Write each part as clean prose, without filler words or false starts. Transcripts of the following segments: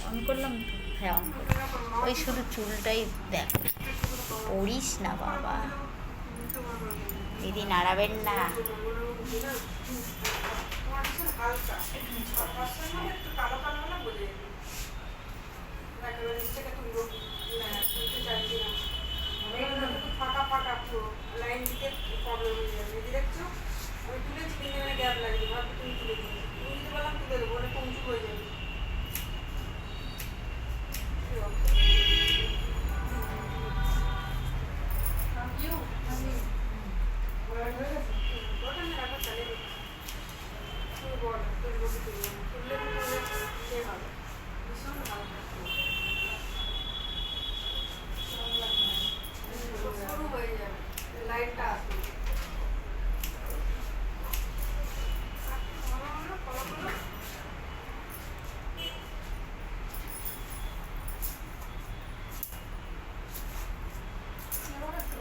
On করলাম তো, হ্যাঁ অন করলাম। ওই শুধু চুলটাই দেখ, পড়িস না বাবা, দিদি নাড়াবেন না। ফাঁকা ফাঁকা পুরো লাইন দিতে প্রবলেম হয়ে যাবে। দেখছো আমি তুলেছি কিন্তু এখানে গ্যাপ লাগবে, ভাবছি তুমি তুলে দিই, তুমি দিতে পারলাম তুলে দেবো, অনেক কমজোর হয়ে যাবে। শুরু হয়ে যাবে লাইনটা আসবে।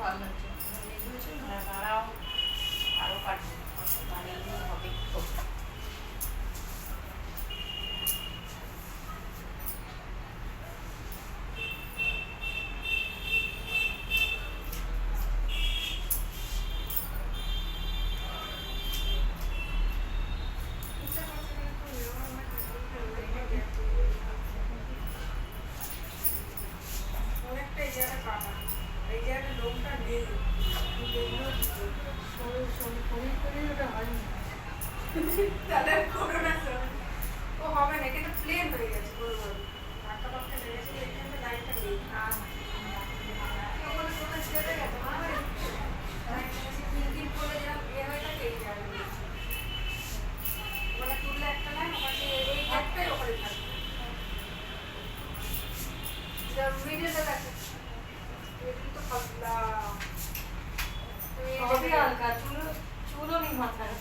ভালো লাগছে, দাঁড়াও আরও কাটবো, মানে হবে খুব। অনেকটা এই জায়গাটা কাটা, এই জায়গাটা লোমটা নেই, তাহলে করোনা ও হবে না, কিন্তু প্লেন হয়ে গেছে বড় বড় ধাক্কা পাক্কা লেগেছে, এখানে লাইনটা নেই। মানে তুললে একটা লাইন ওখানে, এই একটাই ওখানে থাকবে, মিডিলটা দেখো মিডিল তো পাতলা, সবই হালকা, চুলও নেই মাথায়।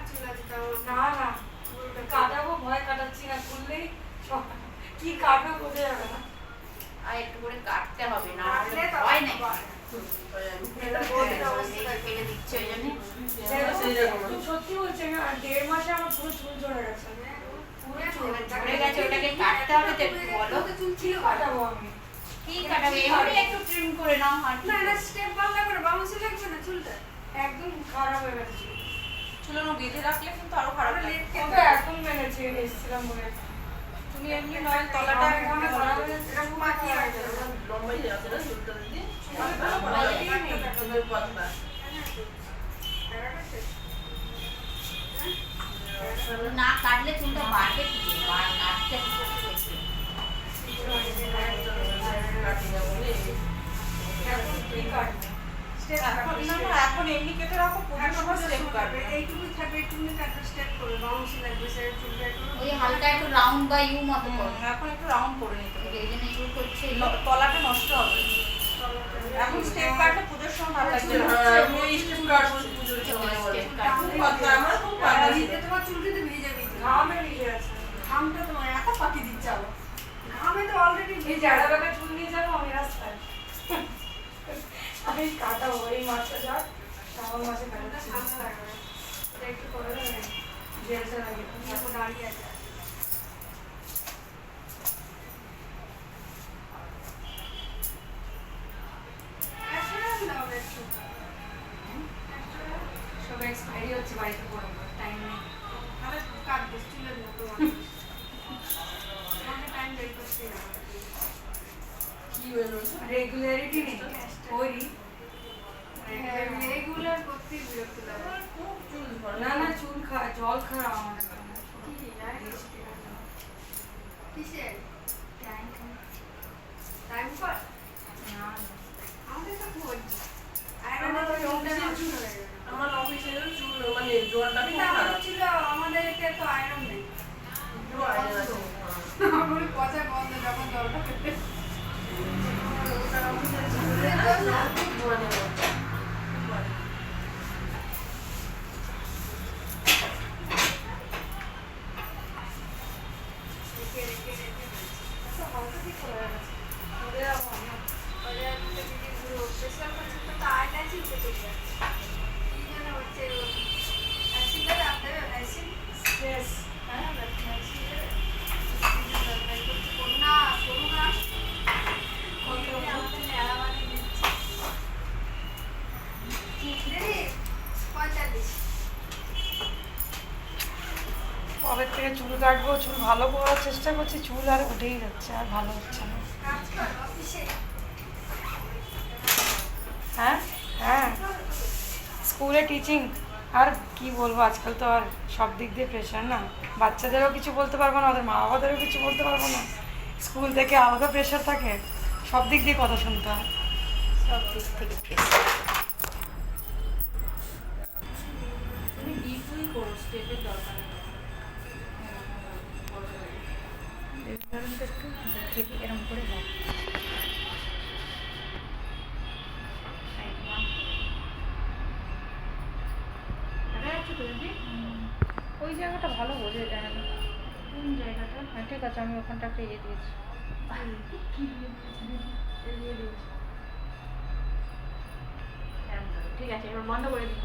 চুল আছে তাও না না, কাটাবো ভয়, কাটাচ্ছি না, খুললেই কি কাটবে বোঝা যাবে না। আর একটু করে কাটতে হবে, না কাটলে তো হয় না, অবস্থা কেটে দিচ্ছে ওই জন্যে। সত্যি বলছি, 1.5 মাসে আমার পুরো চুল ঝরে গেছে। ঝরে গেছে, ওটাকে কাটতে হবে তো, একটু বলো চুল ছিল কাটাবো আমি, কি কাটাবে, এবারে একটু ট্রিম করে নাও। আর না না স্টেপ ভালো লাগবে না, বাউন্সি লাগবে না চুলটা, একদম খারাপ হয়ে গেছে চুল। চুলানো বেঁধে রাখলে কিন্তু আরো খারাপ লাগে। ও তো এখন মেনেছে, এসেছিলাম বলে। তুমি এমনি নয় তলাটা এখানে খারাপ হয়ে গেছে, এরকম মাখিয়ে রাখবে না। লম্বাই আছে না চুলটা দিদি, না কাটলে চুলটা বাড়বে কি, কাটতে হবে একটু। এখন কি কাটবে? এখন এমনি কেটে রাখো, পুজোর সময় স্টেপ কাটবে। এইটুকুই থাকবে, এইটুকুই একটা স্টেপ করবে, বাউন্সি লাগবে, সাইড চুলটা একটু ওই হালকা একটু রাউন্ড বা ইউ মতো করো, এখন একটু রাউন্ড করে নিতে হবে, এই জন্য চুল করছে। তলাটা নষ্ট হবে। এখন স্টেপ কাটলে পুজোর সময় ভালো লাগছে না। ওই স্টেপ কাটবো পুজোর সময় বলে। খুব পাতলা, আমার খুব পাতলা ছিল। তোমার চুল কিন্তু ভিজে ভিজে, ঘামে ভিজে আছে। ঘামটা তোমার এত পাকি দিচ্ছে আবার, ঘামে তো অলরেডি এই জায়গা ব্যাগে চুল নিয়ে যাবো আমি রাস্তায়, আমি কাটাবো এই মাসটা যাক, শ্রাবণ মাসে কাটাচ্ছি। ঠান্ডা লাগবে, এটা একটু করে দেবে, জেলটা লাগে। তারপর দাঁড়িয়ে আছে। সব এক্সপায়ারি হচ্ছে, বাড়িতে পড়বো, টাইম নেই। তাহলে কাটবো চুলের মতো তোমাকে টাইম বের করতে হবে। কি হলো? রেগুলারিটি নেই, ওই রেগুলার করতে বিরক্ত লাগে। খুব চুল ঝরে। না না চুল জল খারাপ আমার কি কিসের টাইম কর আমাদের তো খুব আমার ওই অফিসের চুল, আমার অফিসের চুল মানে জলটা খুব খারাপ। ছিল, আমাদের এতে তো আয়রন নেই, জল আয়রন আছে। আমার পচা গন্ধ যখন জলটা খেতে ওটার অফিসের চুল খুব ধোয়ানো। রেখে রেখে রেখে হালকা ঠিক করে গেছে। ওদের স্পেশাল করছে তো আয়না চিনতে চলে যাচ্ছে, কি যেন হচ্ছে অ্যাসিড দেবে, আর দেবে অ্যাসিড Yes. হ্যাঁ অ্যাসিড দেবে। চুল কাটবো, চুল ভালো করার চেষ্টা করছি, চুল আর উঠেই যাচ্ছে, আর ভালো হচ্ছে না। হ্যাঁ হ্যাঁ, স্কুলে টিচিং, আর কি বলবো, আজকাল তো আর সব দিক দিয়ে প্রেশার না, বাচ্চাদেরও কিছু বলতে পারবো না, ওদের মা বাবাদেরও কিছু বলতে পারবো না, স্কুল থেকে আলাদা প্রেশার থাকে, সব দিক দিয়ে কথা শুনতে হয়। সব দিক থেকে pressure। তুমি ডিপই করো, স্টেপের দরকার নেই। ধরুনটা একটু দেখিয়ে দিই, এরম করে দাও। দেখা যাচ্ছে তো দিদি? ওই জায়গাটা ভালো বোঝা যায় না। কোন জায়গাটা? হ্যাঁ ঠিক আছে, আমি ওখানটা একটা ইয়ে দিয়েছি। কি দিয়ে দিয়েছি দিদি? এই দিয়ে দিয়েছি। ঠিক আছে, এবার বন্ধ করে দিই।